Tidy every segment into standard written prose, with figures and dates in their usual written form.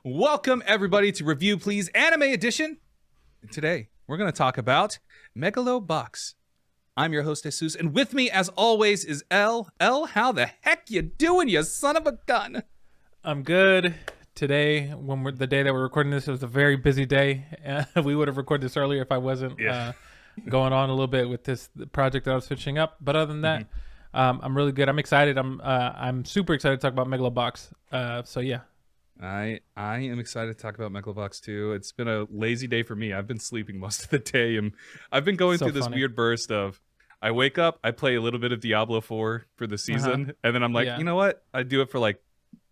Welcome everybody to Review Please Anime Edition. Today we're going to talk about Megalobox. I'm your host Jesus, and with me as always is Ell. Ell, how the heck you doing, you son of a gun? I'm good. Today, the day that we're recording this, was a very busy day. We would have recorded this earlier if I wasn't going on a little bit with the project that I was finishing up. But other than that, I'm really good. I'm excited. I'm super excited to talk about Megalobox. So yeah. I am excited to talk about Megalobox too. It's been a lazy day for me. I've been sleeping most of the day, and I've been going through this weird burst of I wake up, I play a little bit of Diablo 4 for the season, and then I'm like, you know what? I do it for like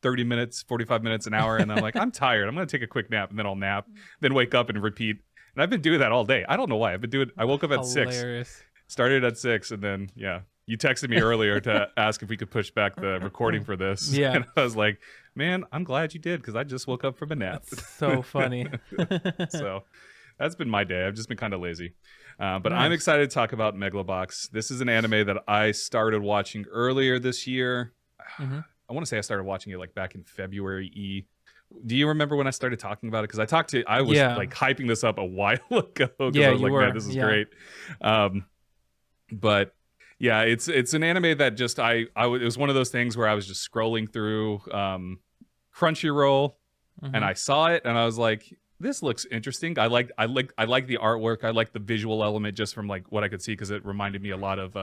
30 minutes, 45 minutes, an hour, and I'm like, I'm tired. I'm going to take a quick nap, and then I'll nap, then wake up and repeat. And I've been doing that all day. I don't know why. I woke up at 6, started at 6, and then, you texted me earlier to ask if we could push back the recording for this. Yeah. And I was like, man, I'm glad you did, because I just woke up from a nap. That's so funny. So that's been my day. I've just been kind of lazy. But I'm excited to talk about Megalobox. This is an anime that I started watching earlier this year. I want to say I started watching it like back in February. Do you remember when I started talking about it? Because I was like hyping this up a while ago. Yeah, I was like, man, this is great. But yeah, it's an anime that just it was one of those things where I was just scrolling through Crunchyroll and I saw it and I was like, this looks interesting. I like the artwork. I like the visual element just from like what I could see, because it reminded me a lot of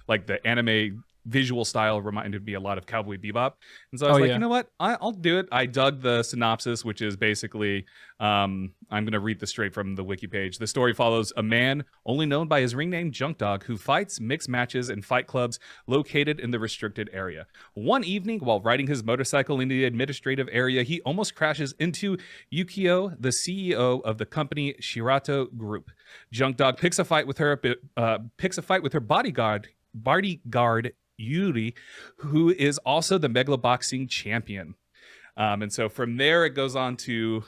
like the anime visual style reminded me a lot of Cowboy Bebop. And so I was like, you know what? I'll do it. I dug the synopsis, which is basically, I'm going to read this straight from the wiki page. The story follows a man only known by his ring name Junk Dog who fights mixed matches in fight clubs located in the restricted area. One evening, while riding his motorcycle in the administrative area, he almost crashes into Yukio, the CEO of the company Shirato Group. Junk Dog picks a fight with her bodyguard Yuri, who is also the Megaloboxing champion. And so from there, it goes on to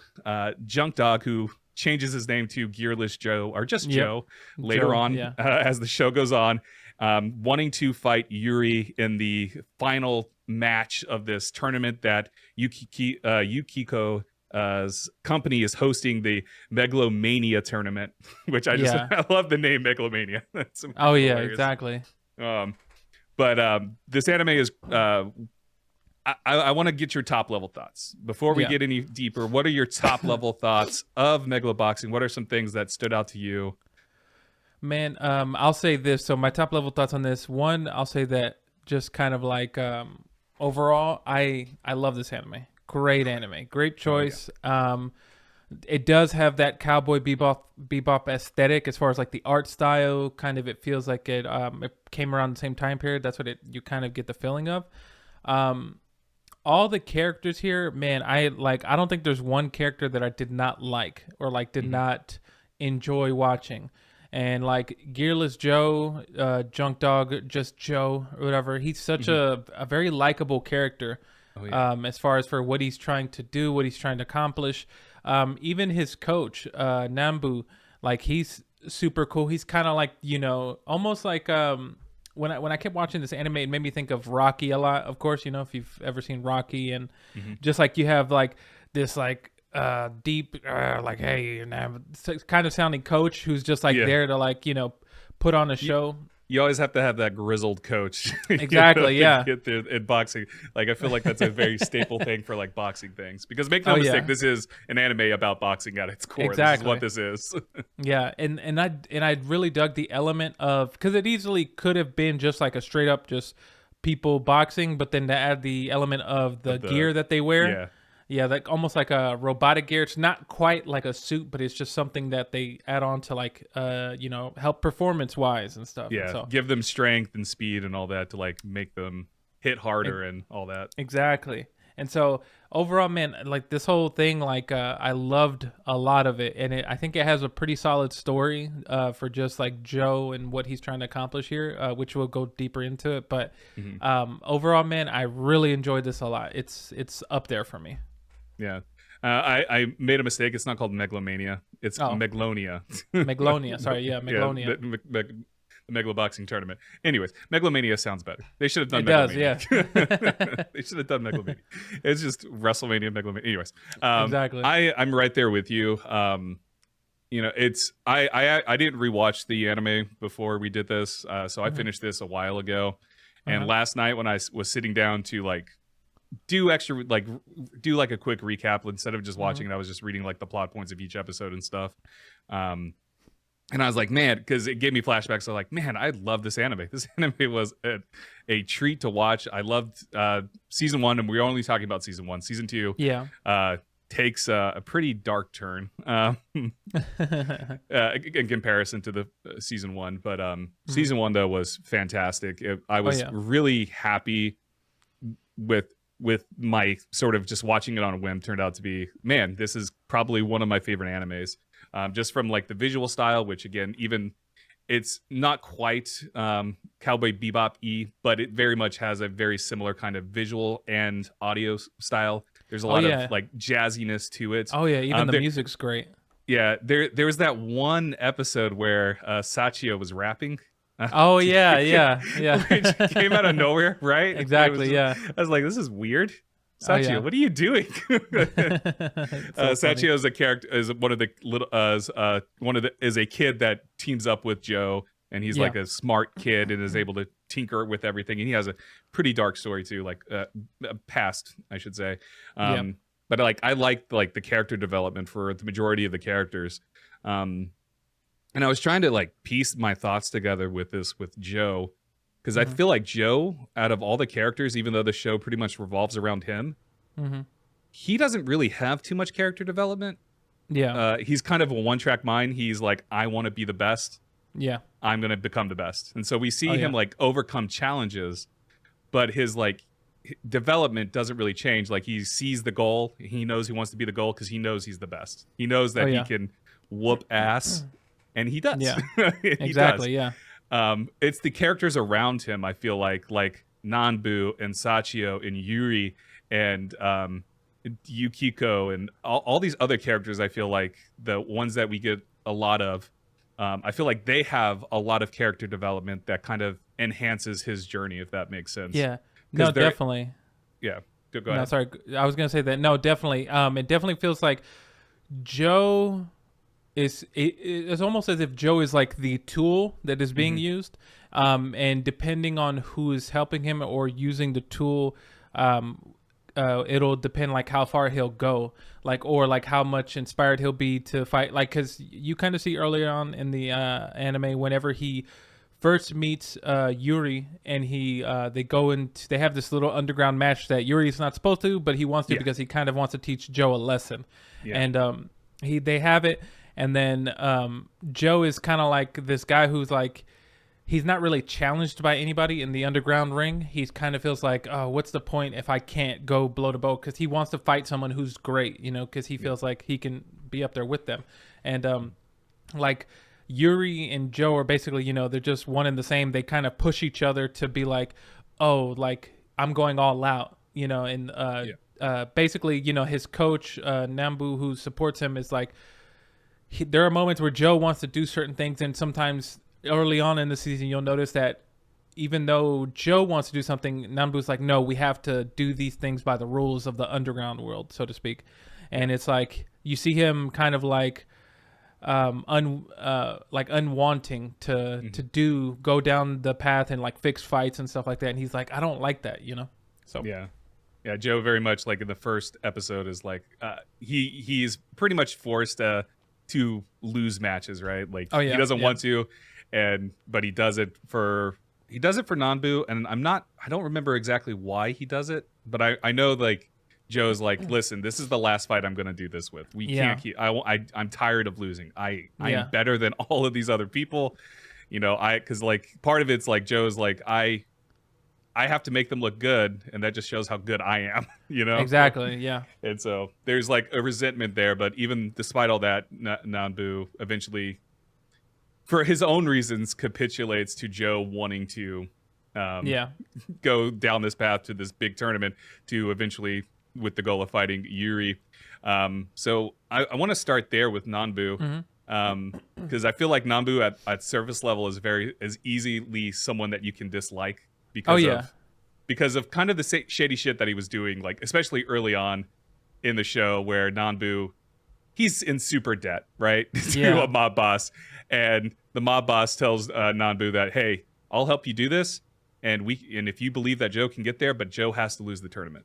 Junk Dog, who changes his name to Gearless Joe, or just Joe, later on as the show goes on, wanting to fight Yuri in the final match of this tournament that Yukiko's company is hosting, the Megalomania tournament, which I love the name Megalomania. That's hilarious. Exactly. But this anime is, I want to get your top level thoughts. Before we get any deeper, what are your top level thoughts of Megaloboxing? What are some things that stood out to you? Man, I'll say this. So my top level thoughts on this. One, I'll say that just kind of like overall, I love this anime. Great anime. Great choice. It does have that Cowboy Bebop aesthetic as far as like the art style. Kind of, it feels like it came around the same time period. That's what you kind of get the feeling of. All the characters here, man, I don't think there's one character that I did not like or like did not enjoy watching. And like Gearless Joe, Junk Dog, just Joe, or whatever, he's such a very likable character. As far as for what he's trying to do, what he's trying to accomplish. Even his coach, Nambu, like he's super cool. He's kind of like, almost like when I kept watching this anime, it made me think of Rocky a lot. Of course, if you've ever seen Rocky, and just like you have like this like deep like, hey, kind of sounding coach who's just like there to like put on a show. You always have to have that grizzled coach. Exactly, to get there in boxing. Like, I feel like that's a very staple thing for like boxing things. Because make no mistake, this is an anime about boxing at its core. Exactly. This is what this is. and I really dug the element of, because it easily could have been just like a straight up just people boxing, but then to add the element of the gear that they wear. Yeah, like almost like a robotic gear. It's not quite like a suit, but it's just something that they add on to like, help performance-wise and stuff. Yeah, so, give them strength and speed and all that to like make them hit harder and all that. Exactly. And so overall, man, like this whole thing, like I loved a lot of it. And I think it has a pretty solid story for just like Joe and what he's trying to accomplish here, which we'll go deeper into it. But overall, man, I really enjoyed this a lot. It's up there for me. Yeah. I made a mistake. It's not called Megalomania. It's Megalonia. Megalonia. Sorry. Yeah, Megalonia. a Megaloboxing tournament. Anyways, Megalomania sounds better. They should have done It does, Megalomania. They should have done Megalomania. It's just WrestleMania, Megalomania. Anyways, Exactly. I'm right there with you. It's I didn't rewatch the anime before we did this, so I finished this a while ago. And last night when I was sitting down to like do a quick recap instead of just watching it, I was just reading like the plot points of each episode and stuff. And I was like, man, because it gave me flashbacks. So like, man, I love this anime. This anime was a treat to watch. I loved season 1, and we were only talking about season 1. Season 2, takes a pretty dark turn in comparison to the season 1. But season 1 though was fantastic. I was really happy with my sort of just watching it on a whim. Turned out to be, man, this is probably one of my favorite animes. Just from like the visual style, which again, even it's not quite Cowboy Bebop-y, but it very much has a very similar kind of visual and audio style. There's a lot of like jazziness to it. Oh yeah, even the music's great. Yeah, there was that one episode where Sachio was rapping. Oh yeah. Which came out of nowhere, right? Exactly. I was like, this is weird. Sachio, what are you doing? Sachio is a character, is one of the little, is a kid that teams up with Joe, and he's like a smart kid and is able to tinker with everything. And he has a pretty dark story too, like past, I should say. But like I liked like the character development for the majority of the characters. And I was trying to like piece my thoughts together with Joe. Because I feel like Joe, out of all the characters, even though the show pretty much revolves around him, he doesn't really have too much character development. Yeah. He's kind of a one-track mind. He's like, I want to be the best. Yeah. I'm going to become the best. And so we see him like overcome challenges, but his like development doesn't really change. Like he sees the goal. He knows he wants to be the goal because he knows he's the best. He knows that he can whoop ass, and he does. Yeah. Exactly. Yeah. It's the characters around him, I feel like Nanbu and Sachio and Yuri and Yukiko and all these other characters. I feel like the ones that we get a lot of, I feel like they have a lot of character development that kind of enhances his journey, if that makes sense. Yeah, no, definitely. Yeah, go ahead. No, sorry, I was gonna say that. No, definitely. It definitely feels like Joe it's almost as if Joe is like the tool that is being used, and depending on who is helping him or using the tool, it'll depend like how far he'll go, like, or like how much inspired he'll be to fight. Like, because you kind of see earlier on in the anime, whenever he first meets Yuri, and they have this little underground match that Yuri's not supposed to, but he wants to because he kind of wants to teach Joe a lesson. And they have it. And then Joe is kind of like this guy who's like, he's not really challenged by anybody in the underground ring. He kind of feels like, oh, what's the point if I can't go blow to blow? Because he wants to fight someone who's great, because he feels like he can be up there with them. And like Yuri and Joe are basically, they're just one and the same. They kind of push each other to be like, oh, like I'm going all out, and basically, his coach, Nambu, who supports him, is like, there are moments where Joe wants to do certain things, and sometimes early on in the season, you'll notice that even though Joe wants to do something, Nambu's like, no, we have to do these things by the rules of the underground world, so to speak. And it's like, you see him kind of like, unwanting to go down the path and like fix fights and stuff like that. And he's like, I don't like that, So yeah, Joe very much like in the first episode is like, he's pretty much forced to lose matches, right? Like he doesn't want to, but he does it for Nanbu, and I don't remember exactly why he does it, but I know like Joe's like, listen, this is the last fight I'm going to do this with. We can't keep. I'm tired of losing. I am better than all of these other people, because like part of it's like Joe's like I have to make them look good, and that just shows how good I am, Exactly, yeah. And so there's like a resentment there, but even despite all that, Nanbu eventually, for his own reasons, capitulates to Joe wanting to go down this path to this big tournament to eventually, with the goal of fighting Yuri. So I want to start there with Nanbu. Because I feel like Nambu at surface level is easily someone that you can dislike Oh yeah. Because of kind of the shady shit that he was doing, like especially early on in the show where Nanbu, he's in super debt, right? To Yeah. a mob boss. And the mob boss tells Nanbu that, hey, I'll help you do this. And if you believe that Joe can get there, but Joe has to lose the tournament.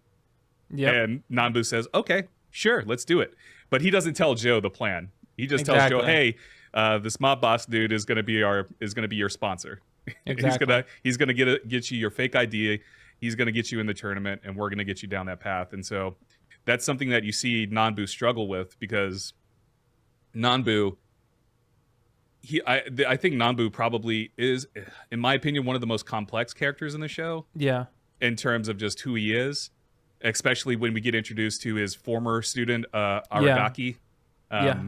Yep. And Nanbu says, okay, sure, let's do it. But he doesn't tell Joe the plan. He just tells Joe, Exactly. hey, this mob boss dude is gonna be your sponsor. Exactly. he's gonna get you your fake ID. He's gonna get you in the tournament, and we're gonna get you down that path. And so that's something that you see Nanbu struggle with, because Nanbu, I think Nanbu probably is, in my opinion, one of the most complex characters in the show Yeah. in terms of just who he is, especially when we get introduced to his former student, Aragaki. Yeah.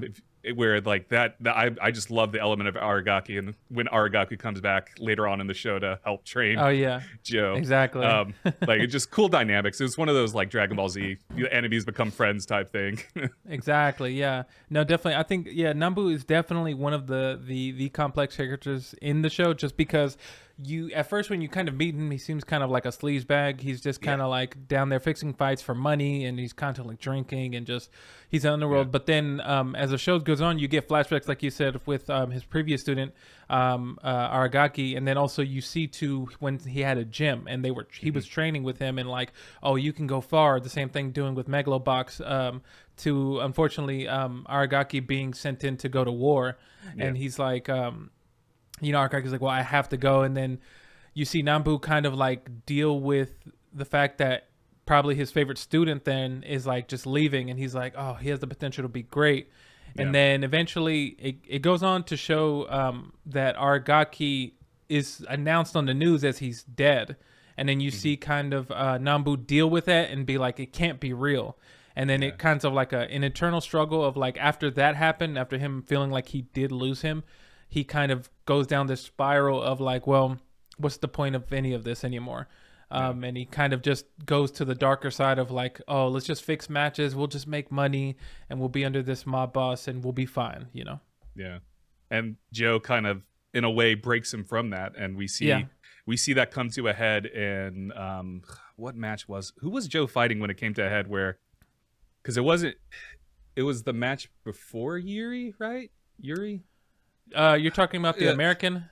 Where like I just love the element of Aragaki, and when Aragaki comes back later on in the show to help train Oh yeah. Joe. Exactly. Like it's just cool dynamics. It's one of those like Dragon Ball Z, enemies become friends type thing. Exactly. Yeah. No, definitely. I think Nambu is definitely one of the complex characters in the show, just because you at first when you kind of meet him, he seems kind of like a sleaze bag. He's just kind of like down there fixing fights for money, and he's constantly drinking and just he's in the world. But then as the show goes on, you get flashbacks, like you said, with his previous student Aragaki, and then also you see too when he had a gym and he was training with him, and like, oh, you can go far. The same thing doing with Megalobox. To unfortunately Aragaki being sent in to go to war, and he's like Aragaki's like, well, I have to go. And then you see Nambu kind of like deal with the fact that probably his favorite student then is like just leaving, and he's like, oh, he has the potential to be great. And then eventually it goes on to show that Aragaki is announced on the news as he's dead. And then you see kind of Nambu deal with that and be like, it can't be real. And then it kind of like an internal struggle of like, after that happened, after him feeling like he did lose him, he kind of goes down this spiral of like, well, what's the point of any of this anymore? And he kind of just goes to the darker side of like, oh, let's just fix matches. We'll just make money and we'll be under this mob boss and we'll be fine, Yeah. And Joe kind of, in a way, breaks him from that. And we see that come to a head in who was Joe fighting when it came to a head where, because it was the match before Yuri, right? Yuri? You're talking about the American?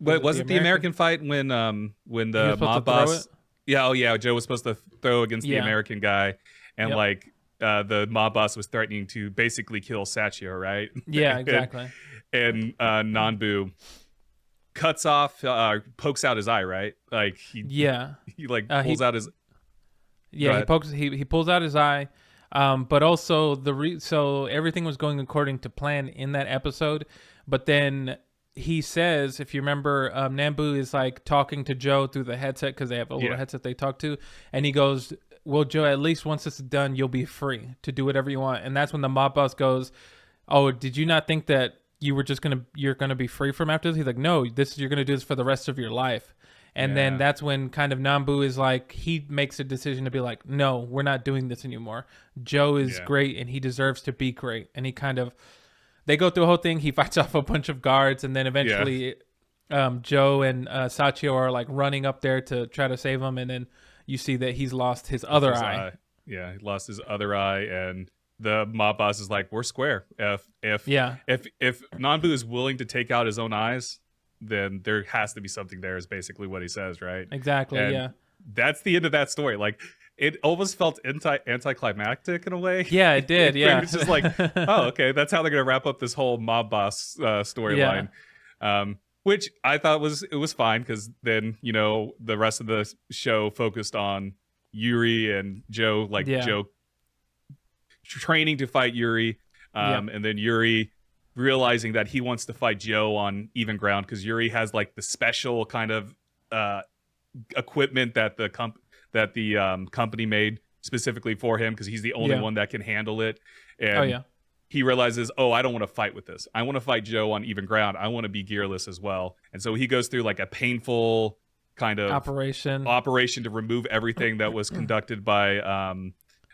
Was it the American fight when the mob boss? Yeah, Joe was supposed to throw against the American guy, and like the mob boss was threatening to basically kill Sachio, right? Yeah, exactly. and Nanbu cuts off, pokes out his eye, right? Like he like pulls out his. Yeah, he pulls out his eye. But also so everything was going according to plan in that episode, but then he says, if you remember, Nambu is like talking to Joe through the headset, because they have a little headset they talk to, and he goes, well, Joe, at least once this is done, you'll be free to do whatever you want. And that's when the mob boss goes, oh, did you not think that you're gonna be free from after this? He's like, no, you're gonna do this for the rest of your life. And then that's when kind of Nambu is like, he makes a decision to be like, no, we're not doing this anymore. Joe is great and he deserves to be great. And he kind of, they go through a whole thing. He fights off a bunch of guards, and then eventually Joe and Sachio are like running up there to try to save him. And then you see that he's lost his other eye. Yeah, he lost his other eye, and the mob boss is like, we're square. If Nanbu is willing to take out his own eyes, then there has to be something there, is basically what he says, right? Exactly. And that's the end of that story. Like, it almost felt anticlimactic in a way. Yeah, it did. Yeah. It's just like, oh, okay, that's how they're gonna wrap up this whole mob boss storyline. Which I thought was fine, because then the rest of the show focused on Yuri and Joe, Joe training to fight Yuri, and then Yuri realizing that he wants to fight Joe on even ground, because Yuri has like the special kind of equipment that the company made specifically for him, because he's the only one that can handle it. And he realizes, oh, I don't want to fight with this. I want to fight Joe on even ground. I want to be gearless as well. And so he goes through like a painful kind of operation to remove everything that was conducted by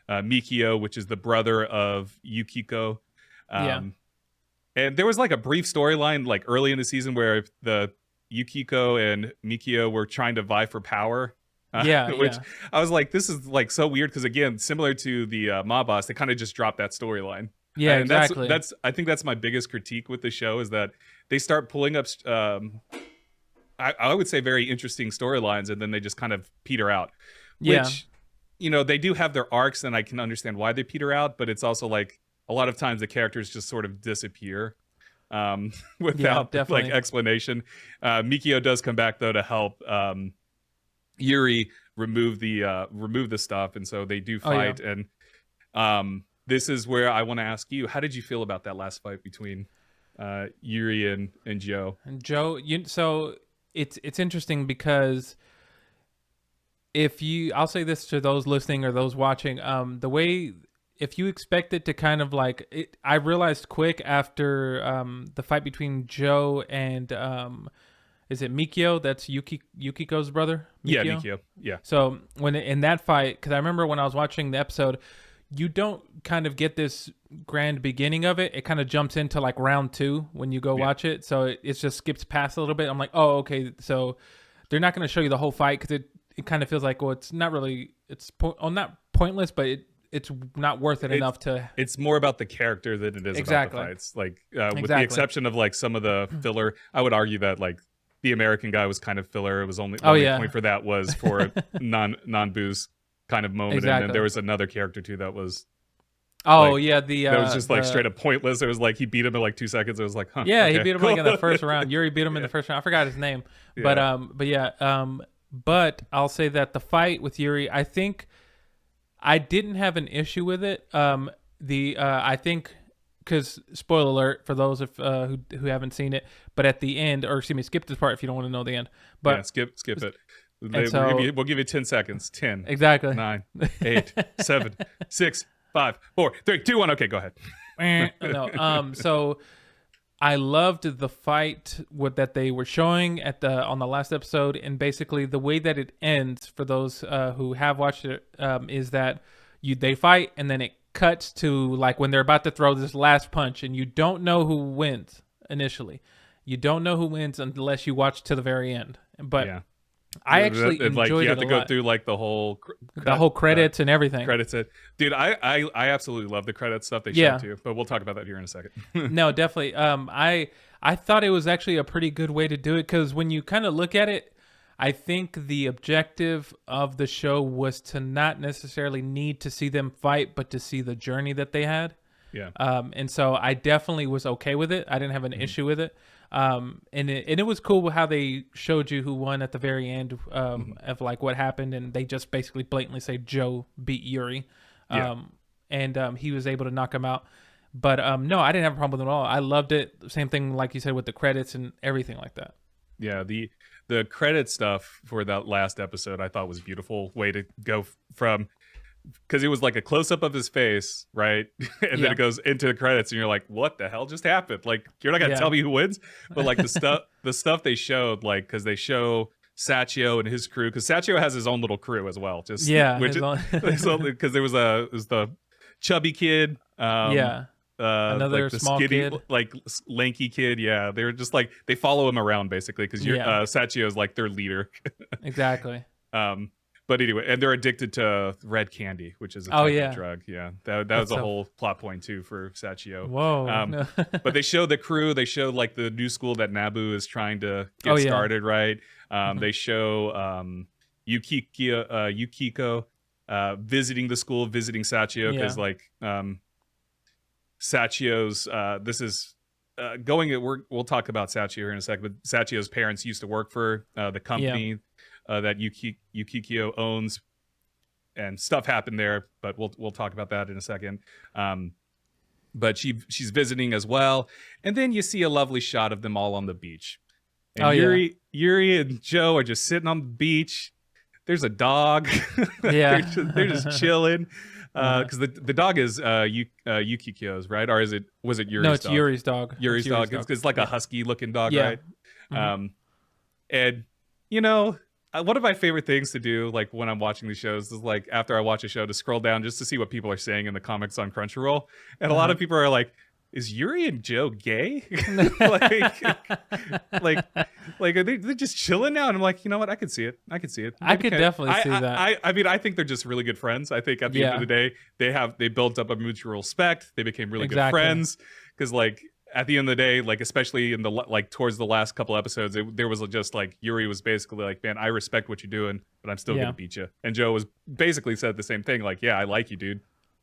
Mikio, which is the brother of Yukiko. And there was like a brief storyline like early in the season where the Yukiko and Mikio were trying to vie for power. Which I was like, this is like so weird because again, similar to the mob boss, they kind of just dropped that storyline. Yeah, And exactly. that's I think that's my biggest critique with the show is that they start pulling up I would say very interesting storylines and then they just kind of peter out. Which, you know, they do have their arcs and I can understand why they peter out, but it's also like a lot of times the characters just sort of disappear without like explanation. Mikio does come back though to help Yuri remove the stuff, and so they do fight. And this is where I want to ask you, how did you feel about that last fight between Yuri and Joe? So it's interesting because I'll say this to those listening or those watching, the way, if you expect it to kind of like it, I realized quick after the fight between Joe and is it Mikio? That's Yukiko's brother? Mikio? Yeah, Mikio. Yeah. So in that fight, because I remember when I was watching the episode, you don't kind of get this grand beginning of it. It kind of jumps into like round 2 when you go watch it. So it just skips past a little bit. I'm like, oh, okay. So they're not going to show you the whole fight because it kind of feels like, well, it's not really, not pointless, but it's not worth it enough to. It's more about the character than it is about the fights. Like with the exception of like some of the filler, I would argue that like the American guy was kind of filler. It was only the only point for that was for non-booze kind of moment, and then there was another character too that was. Oh like, yeah, that was just like straight up pointless. It was like he beat him in like 2 seconds. It was like, huh? Yeah, okay, he beat him like in the first round. Yuri beat him in the first round. I forgot his name, but I'll say that the fight with Yuri, I think I didn't have an issue with it. I think because spoiler alert for those who haven't seen it, but at the end, or excuse me, skip this part if you don't want to know the end. But skip it. We'll give you 10 seconds. 10. Exactly. 9, 8, 7, 6, 5, 4, 3, 2, 1. Okay, go ahead. No. So I loved the fight that they were showing on the last episode, and basically the way that it ends for those who have watched it is that they fight and then it cuts to like when they're about to throw this last punch, and you don't know who wins initially. You don't know who wins unless you watch to the very end. But I actually enjoyed like, you have to a go lot. through like the whole credits and everything. Dude, I absolutely love the credit stuff they showed too, but we'll talk about that here in a second. No, definitely. I thought it was actually a pretty good way to do it because when you kind of look at it, I think the objective of the show was to not necessarily need to see them fight, but to see the journey that they had. Yeah. And so I definitely was okay with it. I didn't have an issue with it. And it was cool how they showed you who won at the very end of like what happened, and they just basically blatantly say Joe beat Yuri, and he was able to knock him out. But no, I didn't have a problem with it at all. I loved it. Same thing like you said with the credits and everything like that. Yeah, the credit stuff for that last episode I thought was a beautiful way to go from, because it was like a close-up of his face, right? And then it goes into the credits and you're like, what the hell just happened? Like, you're not gonna tell me who wins? But like the stuff they showed, like, because they show Sachio and his crew, because Sachio has his own little crew as well, just because there was the chubby kid, another like the small skinny, kid, like lanky kid. Yeah, they were just like, they follow him around basically because Sachio is like their leader. Exactly. But anyway, and they're addicted to red candy, which is a type of drug. Yeah, that was a whole plot point too for Sachio. Whoa. But they show the crew. They show like the new school that Nabu is trying to get started, right? They show Yukiko visiting the school, visiting Sachio, because like Sachio's this is we'll talk about Sachio here in a second, but Sachio's parents used to work for the company that Yukiko owns, and stuff happened there, but we'll talk about that in a second. But she's visiting as well, and then you see a lovely shot of them all on the beach. And Yuri and Joe are just sitting on the beach. There's a dog. They're just chilling. Because the dog is Yukiko's, right? Or was it Yuri's dog? No, it's Yuri's dog. Yuri's dog. It's like a husky looking dog, right? And you know, one of my favorite things to do, like when I'm watching these shows, is like after I watch a show to scroll down just to see what people are saying in the comments on Crunchyroll. And a lot of people are like, is Yuri and Joe gay? like, like are they're just chilling now? And I'm like, you know what? I could see it. I could see it. I could definitely see that. I mean, I think they're just really good friends. I think at the end of the day, they built up a mutual respect. They became really good friends because like at the end of the day, like especially in the like towards the last couple episodes, there was just like Yuri was basically like, man, I respect what you're doing, but I'm still gonna beat you. And Joe was basically said the same thing, like, yeah, I like you, dude.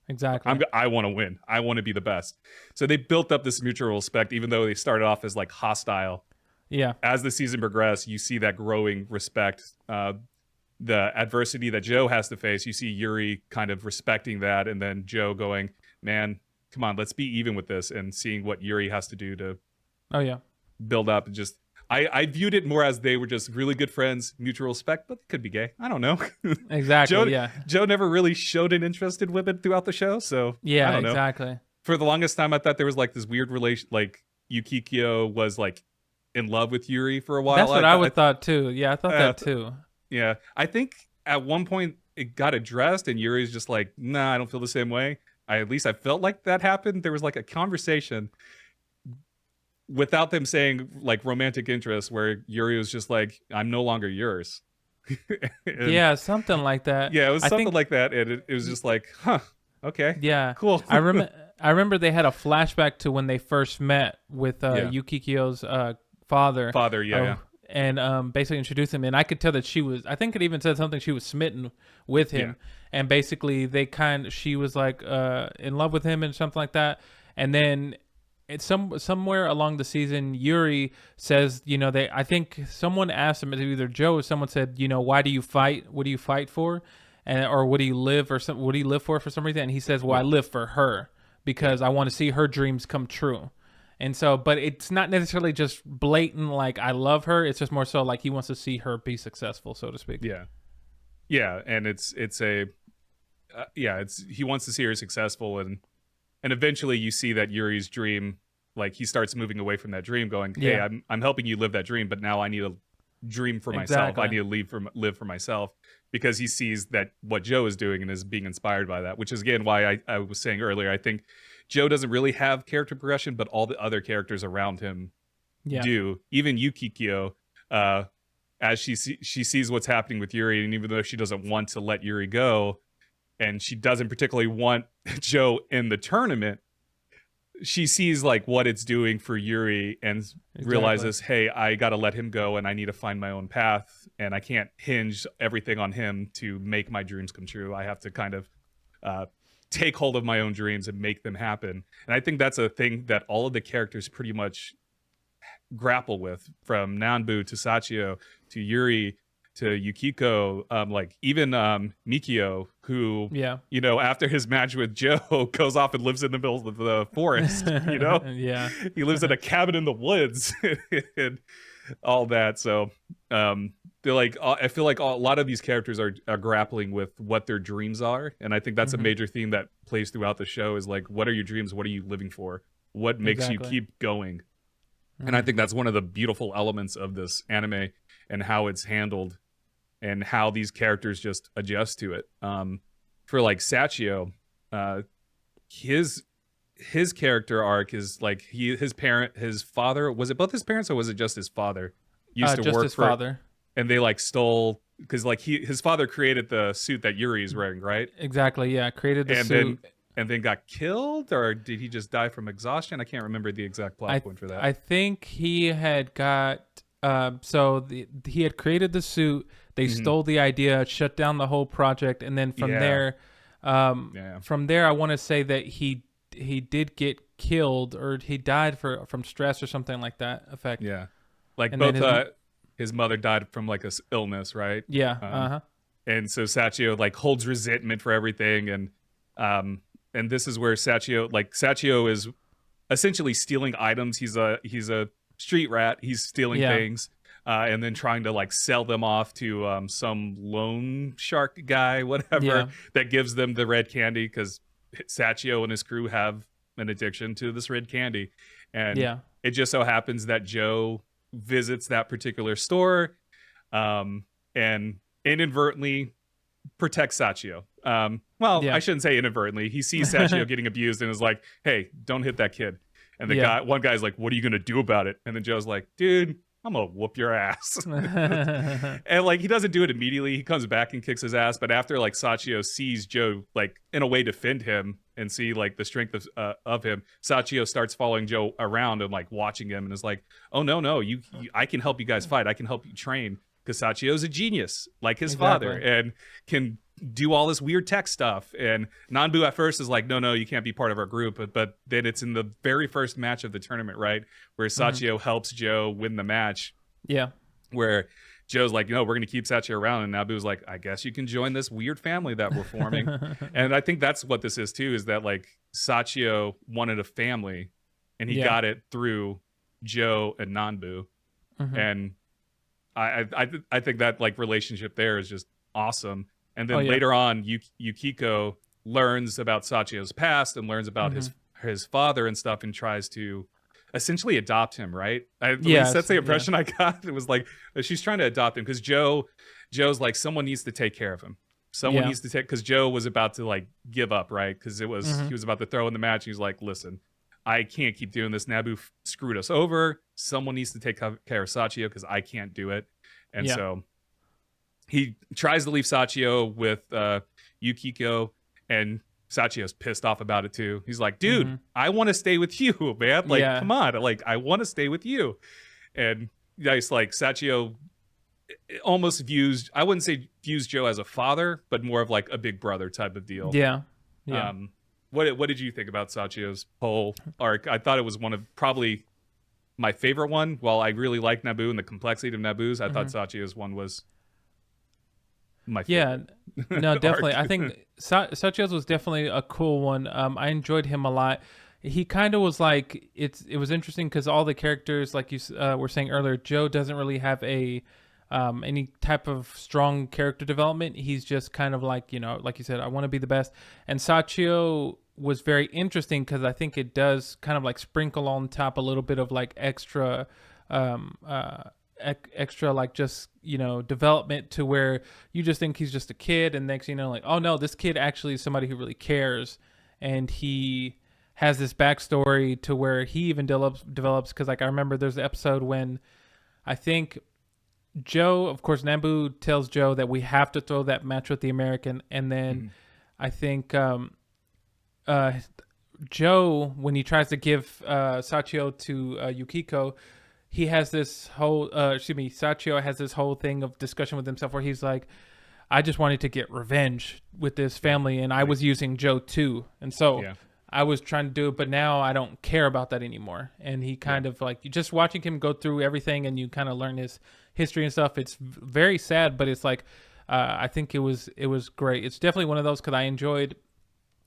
Exactly. I want to win. I want to be the best. So they built up this mutual respect, even though they started off as like hostile. Yeah. As the season progressed, you see that growing respect. The adversity that Joe has to face, you see Yuri kind of respecting that, and then Joe going, man, come on, let's be even with this, and seeing what Yuri has to do to build up. And just I viewed it more as they were just really good friends, mutual respect, but they could be gay. I don't know. Exactly. Joe never really showed an interest in women throughout the show, so I don't know. Exactly. For the longest time, I thought there was like this weird relation, like Yukikyo was like in love with Yuri for a while. That's what I thought too. Yeah, I thought that too. Yeah, I think at one point it got addressed, and Yuri's just like, nah, I don't feel the same way. At least I felt like that happened. There was like a conversation without them saying like romantic interest where Yuri was just like, I'm no longer yours. Yeah, something like that. Yeah, it was something like that. And it was just like, huh, okay. Yeah. Cool. I remember they had a flashback to when they first met with Yukikyo's father. Yeah. And basically introduced him. And I could tell that I think it even said something, she was smitten with him. Yeah. And basically she was like in love with him and something like that. And then it's somewhere along the season, Yuri says, I think someone asked him, either Joe or someone said, why do you fight? What do you fight for? Or what do you live what do you live for some reason? And he says, well, I live for her because I want to see her dreams come true. And so, but it's not necessarily just blatant, like I love her. It's just more so like he wants to see her be successful, so to speak. Yeah. Yeah. And he wants to see her successful, and eventually you see that Yuri's dream, like he starts moving away from that dream, going, hey, I'm helping you live that dream, but now I need a dream for myself. I need to live for myself, because he sees that what Joe is doing and is being inspired by that, which is again why I was saying earlier, I think Joe doesn't really have character progression, but all the other characters around him do. Even Yukikyo, as she sees what's happening with Yuri, and even though she doesn't want to let Yuri go, and she doesn't particularly want Joe in the tournament, she sees like what it's doing for Yuri and realizes, hey, I got to let him go, and I need to find my own path, and I can't hinge everything on him to make my dreams come true. I have to kind of take hold of my own dreams and make them happen. And I think that's a thing that all of the characters pretty much grapple with, from Nanbu to Sachio to Yuri to Yukiko, like even Mikio, who after his match with Joe goes off and lives in the middle of the forest. He lives in a cabin in the woods and all that. So they're like, I feel like a lot of these characters are grappling with what their dreams are, and I think that's a major theme that plays throughout the show, is like, what are your dreams? What are you living for? What makes you keep going? And I think that's one of the beautiful elements of this anime, and how it's handled, and how these characters just adjust to it. For like Sachio, his character arc is like his father, was it both his parents or was it just his father? Used to just work his for, father. And they like stole, because like his father created the suit that Yuri is wearing, right? Exactly, yeah, created the suit. And then got killed, or did he just die from exhaustion? I can't remember the exact plot point for that. I think he had got he had created the suit. They stole the idea, shut down the whole project, and then from there, I want to say that he did get killed, or he died from stress or something like that effect. Yeah, like both his mother died from like a illness, right? Yeah. And so Sachio like holds resentment for everything, and this is where Sachio is essentially stealing items. He's a street rat. He's stealing things, and then trying to like sell them off to some loan shark guy, whatever, that gives them the red candy, because Sachio and his crew have an addiction to this red candy. And it just so happens that Joe visits that particular store, and inadvertently protects Sachio. I shouldn't say inadvertently. He sees Sachio getting abused and is like, hey, don't hit that kid. And one guy's like, what are you going to do about it? And then Joe's like, dude, I'm going to whoop your ass. And like, he doesn't do it immediately. He comes back and kicks his ass. But after like Sachio sees Joe, like in a way defend him and see like the strength of him, Sachio starts following Joe around and like watching him and is like, oh, no, I can help you guys fight. I can help you train. Because Sachio's a genius, like his father, and can do all this weird tech stuff. And Nanbu at first is like, no, you can't be part of our group. But then it's in the very first match of the tournament, right, where Sachio helps Joe win the match. Yeah. Where Joe's like, we're going to keep Sachio around. And Nabu's like, I guess you can join this weird family that we're forming. And I think that's what this is, too, is that, like, Sachio wanted a family, and he got it through Joe and Nanbu. And I think that like relationship there is just awesome. And then later on, Yukiko learns about Sachio's past and learns about his father and stuff, and tries to essentially adopt him. Right? At least that's the impression I got. It was like she's trying to adopt him because Joe's like, someone needs to take care of him. Someone needs to take, because Joe was about to like give up, right? Because he was about to throw in the match. He's like, listen, I can't keep doing this. Nabu screwed us over. Someone needs to take care of Sachio because I can't do it. And so he tries to leave Sachio with Yukiko, and Sachio's pissed off about it too. He's like, dude, I want to stay with you, man. Like, come on. Like, I want to stay with you. And it's like Sachio almost views, I wouldn't say views Joe as a father, but more of like a big brother type of deal. Yeah. What did you think about Sachio's whole arc? I thought it was one of probably my favorite one. While I really like Nabu and the complexity of Nabu's, I thought Sachio's one was my favorite. Yeah, no, definitely. I think Sachio's was definitely a cool one. I enjoyed him a lot. He kind of was like, it was interesting because all the characters, like you were saying earlier, Joe doesn't really have any type of strong character development. He's just kind of like, like you said, I want to be the best. And Sachio was very interesting because I think it does kind of like sprinkle on top a little bit of like extra like just development, to where you just think he's just a kid, and next like, oh no, this kid actually is somebody who really cares, and he has this backstory to where he even develops, because like I remember there's an episode when I think Joe, of course, Nabu tells Joe that we have to throw that match with the American, and then I think Joe, when he tries to give Sachio to Yukiko, he has this whole Sachio has this whole thing of discussion with himself where he's like, I just wanted to get revenge with this family, and I was using Joe too, and so I was trying to do it, but now I don't care about that anymore. And he kind of like, you just watching him go through everything, and you kind of learn his history and stuff. It's very sad, but it's like, I think it was great. It's definitely one of those, because I enjoyed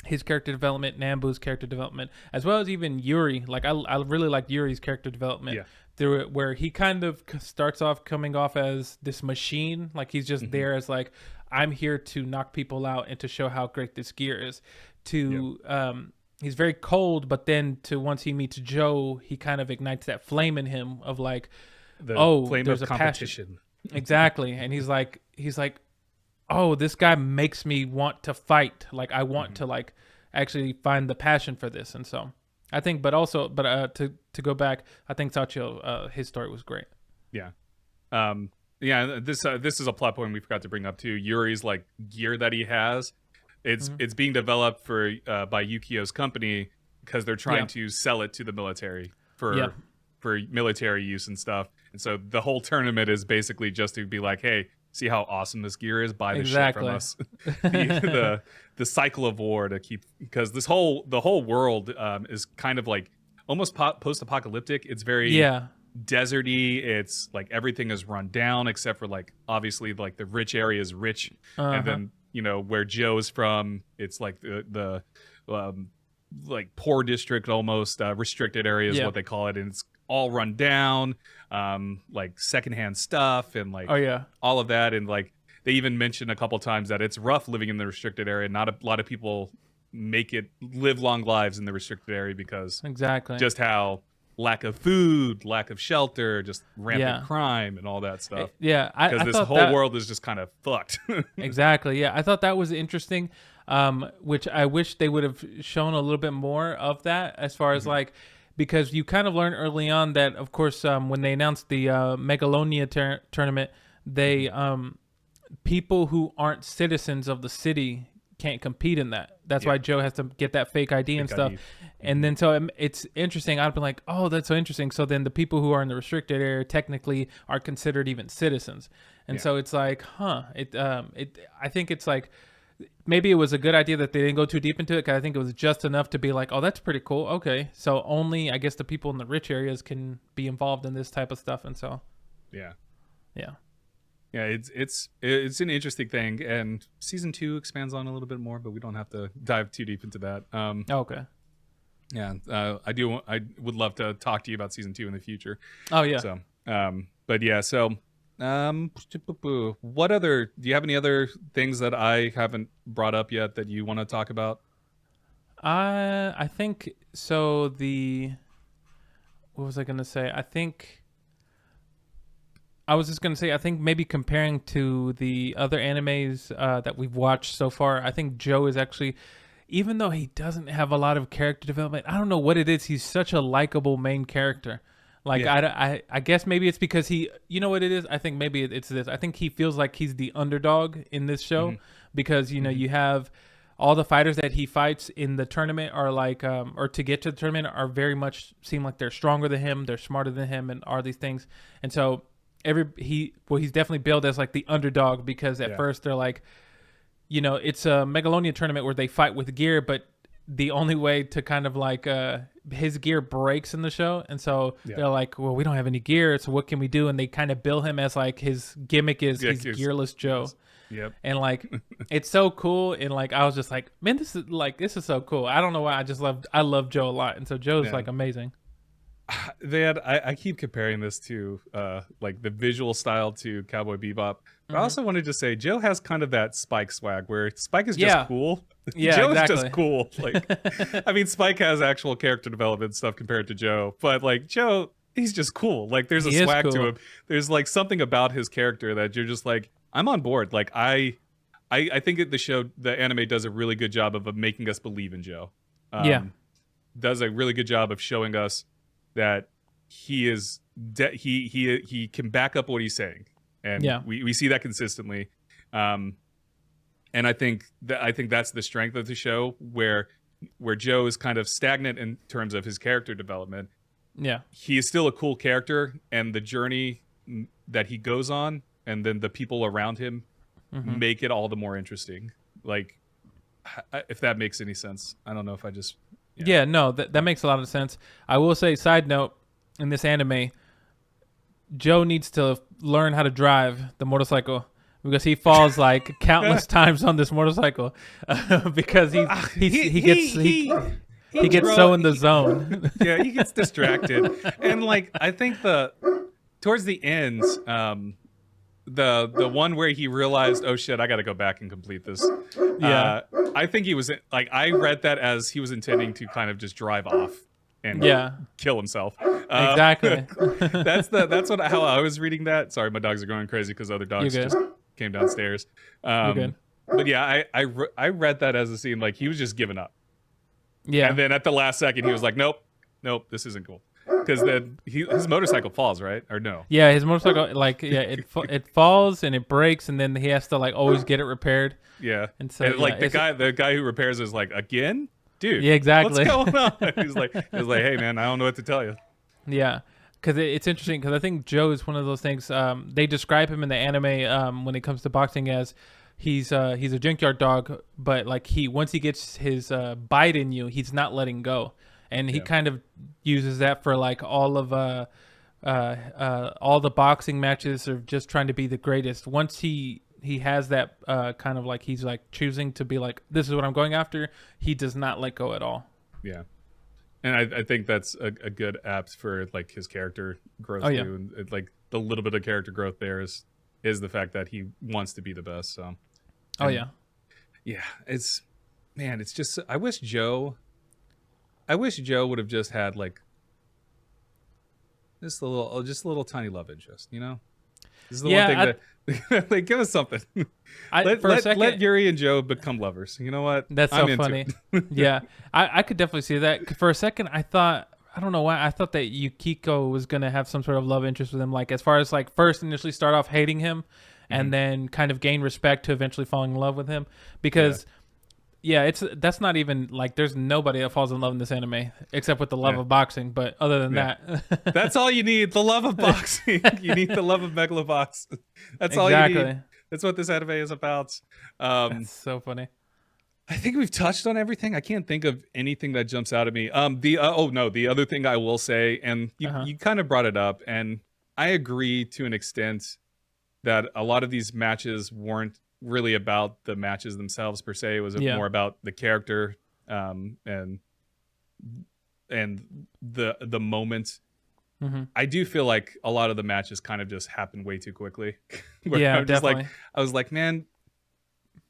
his character development, Nambu's character development, as well as even Yuri. Like I really liked Yuri's character development through it, where he kind of starts off coming off as this machine, like he's just there as like, I'm here to knock people out and to show how great this gear is. He's very cold, but then once he meets Joe, he kind of ignites that flame in him of like, flame there's of a competition. Passion. Exactly. And he's like, oh, this guy makes me want to fight. Like I want to like actually find the passion for this. And so I think, to go back, I think Sachio, his story was great. Yeah. This is a plot point we forgot to bring up too. Yuri's like gear that he has, it's being developed by Yukio's company, because they're trying to sell it to the military for military use and stuff. And so the whole tournament is basically just to be like, hey, see how awesome this gear is? Buy this shit from us. the cycle of war to keep, because the whole world is kind of like almost post-apocalyptic. It's very deserty. It's like everything is run down except for like obviously like the rich area is rich, and then where Joe is from, it's like the like poor district, almost restricted area is what they call it, and it's all run down, like secondhand stuff and like all of that. And like they even mentioned a couple times that it's rough living in the restricted area. Not a lot of people live long lives in the restricted area because just how lack of food, lack of shelter, just rampant crime and all that stuff. Because this whole world is just kind of fucked. Exactly. I thought that was interesting, which I wish they would have shown a little bit more of that, as far as like, because you kind of learn early on that, of course, when they announced the Megalonia tournament, they people who aren't citizens of the city can't compete in that. That's why Joe has to get that fake ID and stuff. And then so it's interesting. I'd be like, oh, that's so interesting. So then the people who are in the restricted area technically are considered even citizens. And so it's like, I think it's like, maybe it was a good idea that they didn't go too deep into it, because I think it was just enough to be like, oh, that's pretty cool. Okay. So only, I guess, the people in the rich areas can be involved in this type of stuff. And so, yeah. It's an interesting thing, and season 2 expands on a little bit more, but we don't have to dive too deep into that. Okay. Yeah, I would love to talk to you about season 2 in the future. Oh yeah. So, but yeah, so, what other? Do you have any other things that I haven't brought up yet that you want to talk about? I think so. What was I gonna say? I was just going to say, I think maybe comparing to the other animes that we've watched so far, I think Joe is actually, even though he doesn't have a lot of character development, I don't know what it is. He's such a likable main character. Like, I guess maybe it's because you know what it is? I think maybe it's this. I think he feels like he's the underdog in this show because, you know, you have all the fighters that he fights in the tournament are like, or to get to the tournament are very much seem like they're stronger than him. They're smarter than him and are these things. And so, he's definitely billed as like the underdog because at first they're like, you know, it's a Megalonia tournament where they fight with gear, but the only way to kind of like his gear breaks in the show, and so they're like, well, we don't have any gear, so what can we do? And they kind of bill him as like his gimmick is he's gearless Joe. Yep. And like it's so cool, and like I was just like, man, this is so cool. I don't know why, I love Joe a lot, and so Joe's like amazing. I keep comparing this to like the visual style to Cowboy Bebop. But I also wanted to say Joe has kind of that Spike swag where Spike is just cool. Yeah, Joe's exactly. just cool. Like, I mean, Spike has actual character development stuff compared to Joe, but like Joe, he's just cool. Like there's a swag to him. There's like something about his character that you're just like, I'm on board. Like I think the anime does a really good job of making us believe in Joe. Does a really good job of showing us that he is he can back up what he's saying, and we see that consistently, and I think that's the strength of the show, where Joe is kind of stagnant in terms of his character development. He is still a cool character, and the journey that he goes on, and then the people around him make it all the more interesting. Like, if that makes any sense. I don't know if I just no, that makes a lot of sense. I will say, side note, in this anime, Joe needs to learn how to drive the motorcycle because he falls like countless times on this motorcycle because he gets so in the zone. He gets distracted, and like I think towards the end, the one where he realized, oh shit, I got to go back and complete this. I think he was like, I read that as he was intending to kind of just drive off and kill himself. Exactly. that's how I was reading that. Sorry, my dogs are going crazy because other dogs just came downstairs. You're good. But yeah, I read that as a scene like he was just giving up. Yeah. And then at the last second, he was like, nope, this isn't cool. Because then his motorcycle falls, right? Or no? Yeah, his motorcycle, it falls and it breaks, and then he has to like always get it repaired. Yeah, and so like the guy who repairs is like, again, dude. Yeah, exactly. What's going on? He's like, hey man, I don't know what to tell you. Yeah, because it's interesting because I think Joe is one of those things. They describe him in the anime when it comes to boxing as he's a junkyard dog, but like once he gets his bite in you, he's not letting go. And he kind of uses that for like all the boxing matches of just trying to be the greatest. Once he has that kind of like he's like choosing to be like, this is what I'm going after, he does not let go at all. Yeah. And I think that's a good apt for like his character growth too. And like the little bit of character growth there is the fact that he wants to be the best. So it's just I wish Joe would have just had like just a little tiny love interest, you know? This is the one thing that like give us something. Let Yuri and Joe become lovers. You know what? That's so funny. Yeah, I could definitely see that. For a second, I thought I don't know why I thought that Yukiko was gonna have some sort of love interest with him. Like as far as like first initially start off hating him, and then kind of gain respect to eventually falling in love with him. Because that's not even like there's nobody that falls in love in this anime except with the love of boxing. But other than that, that's all you need. The love of boxing. You need the love of Megalobox. That's all you need. That's what this anime is about. That's so funny. I think we've touched on everything. I can't think of anything that jumps out at me. The other thing I will say, and you kind of brought it up, and I agree to an extent that a lot of these matches weren't really about the matches themselves per se. It was more about the character and the moment. I do feel like a lot of the matches kind of just happened way too quickly. Definitely. I was like, man,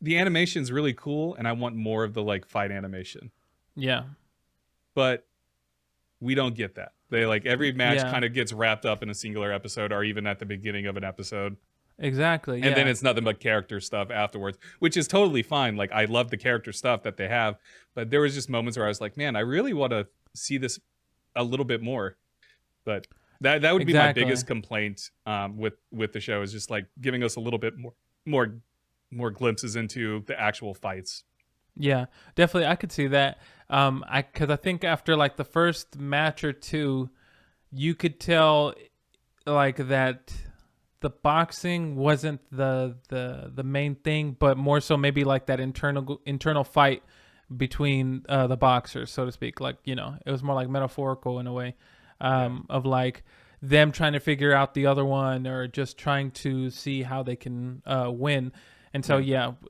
the animation's really cool, and I want more of the like fight animation. Yeah. But we don't get that. They like every match kind of gets wrapped up in a singular episode, or even at the beginning of an episode. Exactly. And then it's nothing but character stuff afterwards, which is totally fine. Like I love the character stuff that they have, but there was just moments where I was like, man, I really want to see this a little bit more. But that would be my biggest complaint with the show, is just like giving us a little bit more glimpses into the actual fights. Yeah, definitely. I could see that. Because I think after like the first match or two, you could tell like that the boxing wasn't the main thing, but more so maybe like that internal fight between the boxers, so to speak. Like, you know, it was more like metaphorical in a way, of like them trying to figure out the other one, or just trying to see how they can win. And so,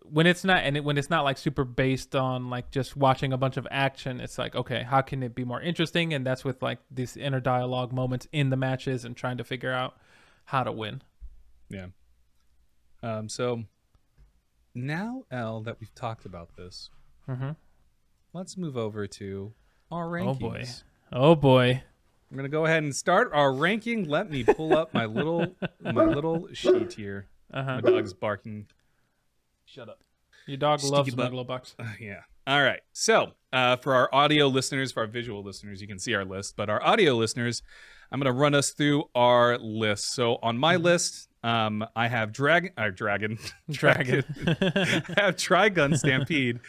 when it's not like super based on like just watching a bunch of action, it's like, okay, how can it be more interesting? And that's with like these inner dialogue moments in the matches and trying to figure out how to win. Yeah. So now, Elle, that we've talked about this, let's move over to our rankings. Oh boy. I'm gonna go ahead and start our ranking. Let me pull up my little sheet here. My dog's barking. Shut up. Your dog loves Megalobox. Yeah. All right. So for our audio listeners, for our visual listeners, you can see our list. But our audio listeners, I'm going to run us through our list. So on my list, I have Dragon. I have Trigun Stampede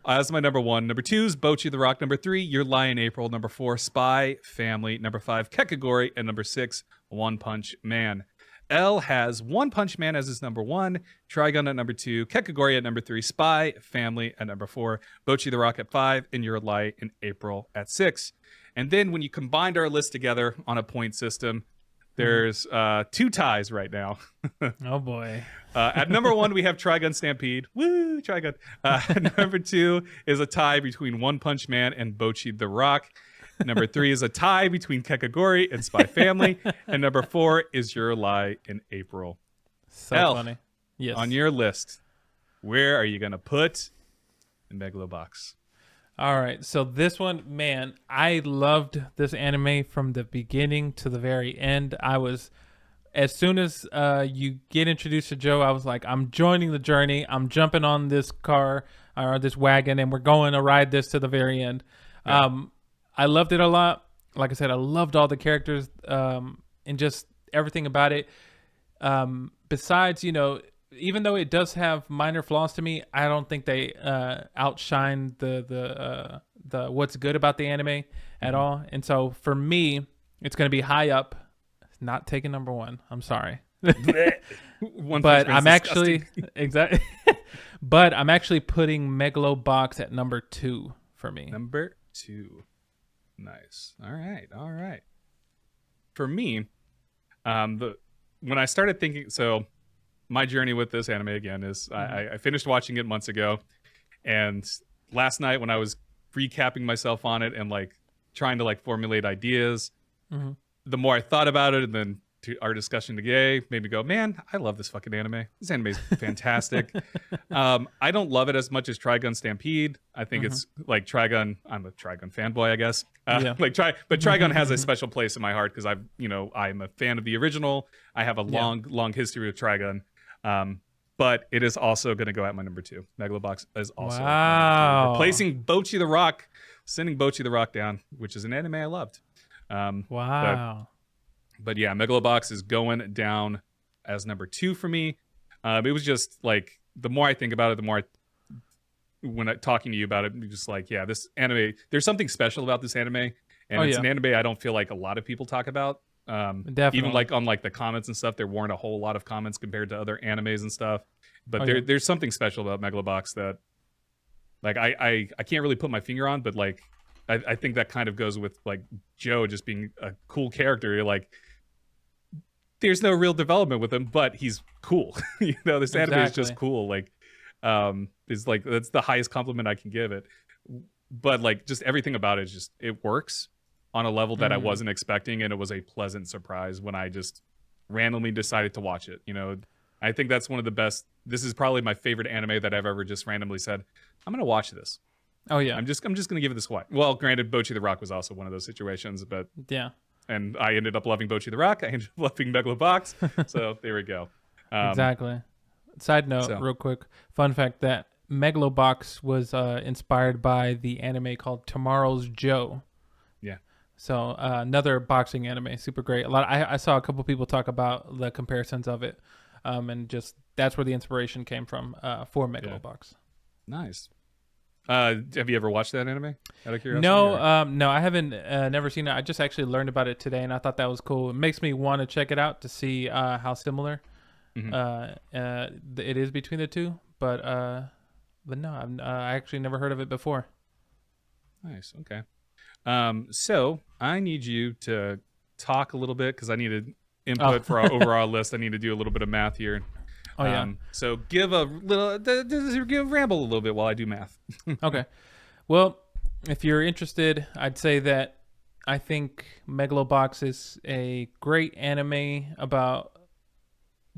as my number 1. Number 2 is Bocchi the Rock. Number 3, Your Lie in April. Number 4, Spy Family. Number 5, Kekigori. And number 6, One Punch Man. Ell has One Punch Man as his number 1, Trigun at number 2, Kekigori at number 3, Spy Family at number 4, Bocchi the Rock at 5, and Your Lie in April at 6. And then when you combined our list together on a point system, there's 2 ties right now. Oh boy. At number 1, we have Trigun Stampede. Woo, Trigun. Number 2 is a tie between One Punch Man and Bocchi the Rock. Number 3 is a tie between Kekigori and Spy Family. And number 4 is Your Lie in April. So Ell, funny. Yes. On your list, where are you going to put the Megalobox? All right. So this one, man, I loved this anime from the beginning to the very end. As soon as you get introduced to Joe, I was like, I'm joining the journey. I'm jumping on this car or this wagon, and we're going to ride this to the very end. Yeah. I loved it a lot. Like I said, I loved all the characters and just everything about it. Besides, you know, even though it does have minor flaws to me, I don't think they outshine the what's good about the anime at all. And so for me, it's going to be high up. Not taking number 1. I'm sorry. But I'm actually But I'm actually putting Megalobox at number 2 for me. Number 2. Nice. All right. For me, when I started thinking, so my journey with this anime again is I finished watching it months ago, and last night when I was recapping myself on it and like trying to like formulate ideas, the more I thought about it, and then our discussion today made me go, man, I love this fucking anime. This anime is fantastic. I don't love it as much as Trigun Stampede. I think it's like Trigun. I'm a Trigun fanboy, I guess. But Trigun has a special place in my heart because I'm a fan of the original. I have a long history with Trigun. But it is also going to go at my number 2. Megalobox is also replacing Bocchi the Rock, sending Bocchi the Rock down, which is an anime I loved. Wow. But yeah, Megalobox is going down as number 2 for me. It was just like, the more I think about it, the more when I'm talking to you about it, I'm just like, yeah, this anime, there's something special about this anime, and it's an anime I don't feel like a lot of people talk about. Definitely. Even like on like the comments and stuff, there weren't a whole lot of comments compared to other animes and stuff. But yeah. there's something special about Megalobox that, like, I can't really put my finger on, but like I think that kind of goes with like Joe just being a cool character. You're like, there's no real development with him, but he's cool. This anime is just cool. Like, is like, that's the highest compliment I can give it. But like, just everything about it is just, it works on a level that I wasn't expecting, and it was a pleasant surprise when I just randomly decided to watch it. I think that's one of the best. This is probably my favorite anime that I've ever just randomly said, I'm gonna watch this. Oh yeah. I'm just gonna give it this watch. Well, granted, Bocchi the Rock was also one of those situations, but yeah. And I ended up loving Bocchi the Rock. I ended up loving Megalobox. So there we go. Exactly. Side note, real quick, fun fact that Megalobox was inspired by the anime called Tomorrow's Joe. Yeah. So another boxing anime, super great. I saw a couple people talk about the comparisons of it, and just that's where the inspiration came from for Megalobox. Yeah. Nice. Have you ever watched that anime? Out of curiosity? No, I haven't. Never seen it. I just actually learned about it today, and I thought that was cool. It makes me want to check it out to see how similar it is between the two. But no, I actually never heard of it before. Nice. Okay. So I need you to talk a little bit, because I need input for our overall list. I need to do a little bit of math here. Oh yeah. So give a little, ramble a little bit while I do math. Okay. Well, if you're interested, I'd say that I think Megalobox is a great anime about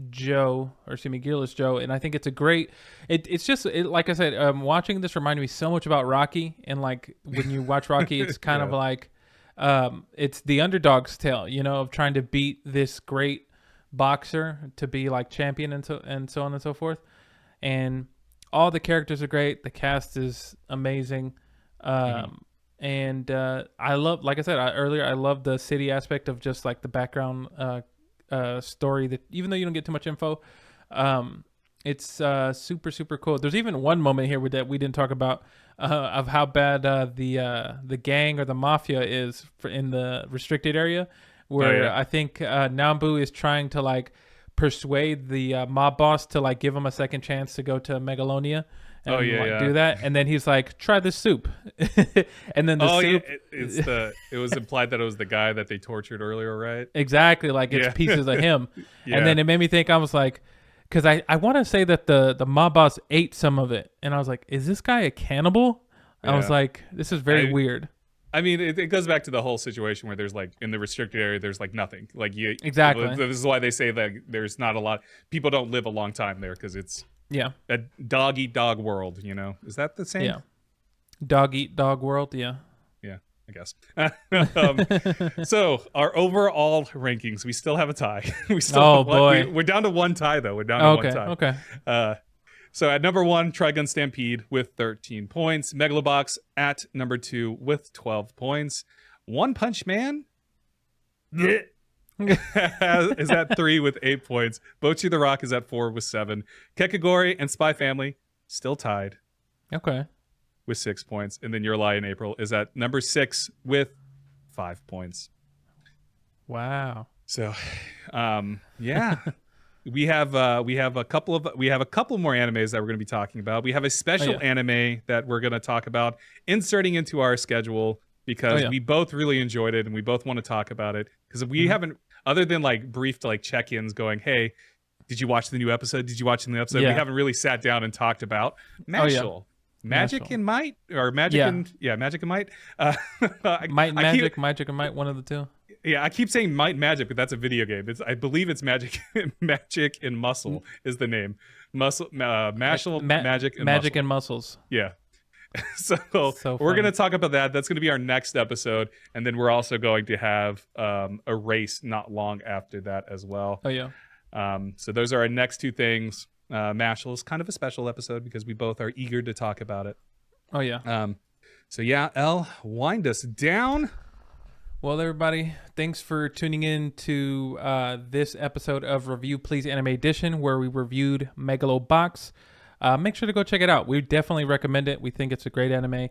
Gearless Joe, and I think it's a great. It's just like I said, watching this reminded me so much about Rocky, and like when you watch Rocky, it's kind of like, it's the underdog's tale, of trying to beat this great boxer to be like champion and so on and so forth. And all the characters are great. The cast is amazing. And I love, like I said earlier, I love the city aspect of just like the background story, that even though you don't get too much info, it's super, super cool. There's even one moment here that we didn't talk about of how bad the gang or the mafia is in the restricted area, where I think Nambu is trying to like persuade the mob boss to like give him a second chance to go to Megalonia and do that, and then he's like, try this soup. And then the soup it was implied that it was the guy that they tortured earlier, right? Exactly, like it's pieces of him. And then it made me think, I was like, because I want to say that the mob boss ate some of it, and I was like, is this guy a cannibal? I was like, this is very weird. I mean, it goes back to the whole situation where there's like, in the restricted area, there's like nothing. Like exactly. This is why they say that there's not a lot. People don't live a long time there, because it's a dog eat dog world. Is that the same? Yeah. Dog eat dog world. Yeah. Yeah, I guess. So our overall rankings, we still have a tie. We're down to one tie though. We're down to one tie. Okay. So at number 1, Trigun Stampede with 13 points. Megalobox at number 2 with 12 points. One Punch Man is at 3 with 8 points. Bocchi the Rock is at 4 with 7. Kekigori and Spy Family still tied. Okay. With 6 points. And then Your Lie in April is at number 6 with 5 points. Wow. So, yeah. We have a couple more animes that we're going to be talking about. We have a special anime that we're going to talk about inserting into our schedule, because we both really enjoyed it and we both want to talk about it, because we haven't, other than like brief like check-ins going, hey, did you watch the new episode? Did you watch the new episode? We haven't really sat down and talked about Mashal. Magic and Might, or Magic and Magic and Might. Magic and Might, one of the two. Yeah, I keep saying Might Magic, but that's a video game. I believe it's Magic. Magic and Muscle is the name. Mashal, Magic and Muscles. Yeah. So we're going to talk about that. That's going to be our next episode, and then we're also going to have a race not long after that as well. Oh yeah. So those are our next two things. Mashal is kind of a special episode because we both are eager to talk about it. Oh yeah. So yeah, Elle, wind us down. Well, everybody, thanks for tuning in to this episode of Review Please Anime Edition, where we reviewed Megalobox. Make sure to go check it out. We definitely recommend it. We think it's a great anime.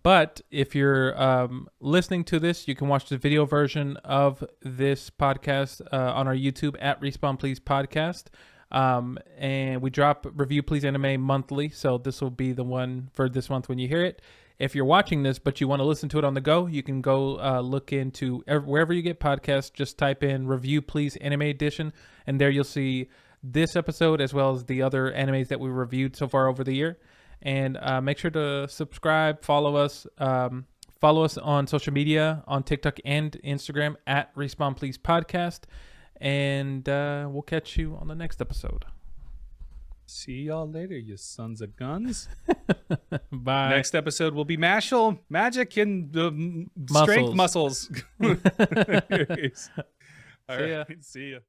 But if you're listening to this, you can watch the video version of this podcast on our YouTube at Respawn Please Podcast. And we drop Review Please Anime monthly, so this will be the one for this month when you hear it. If you're watching this but you want to listen to it on the go, you can go look into wherever you get podcasts. Just type in Review Please Anime Edition, and there you'll see this episode as well as the other animes that we reviewed so far over the year. And make sure to subscribe, follow us on social media, on TikTok and Instagram at Respawn Please Podcast. And we'll catch you on the next episode. See y'all later, you sons of guns. Bye. Next episode will be magic and strength muscles. All right, see ya.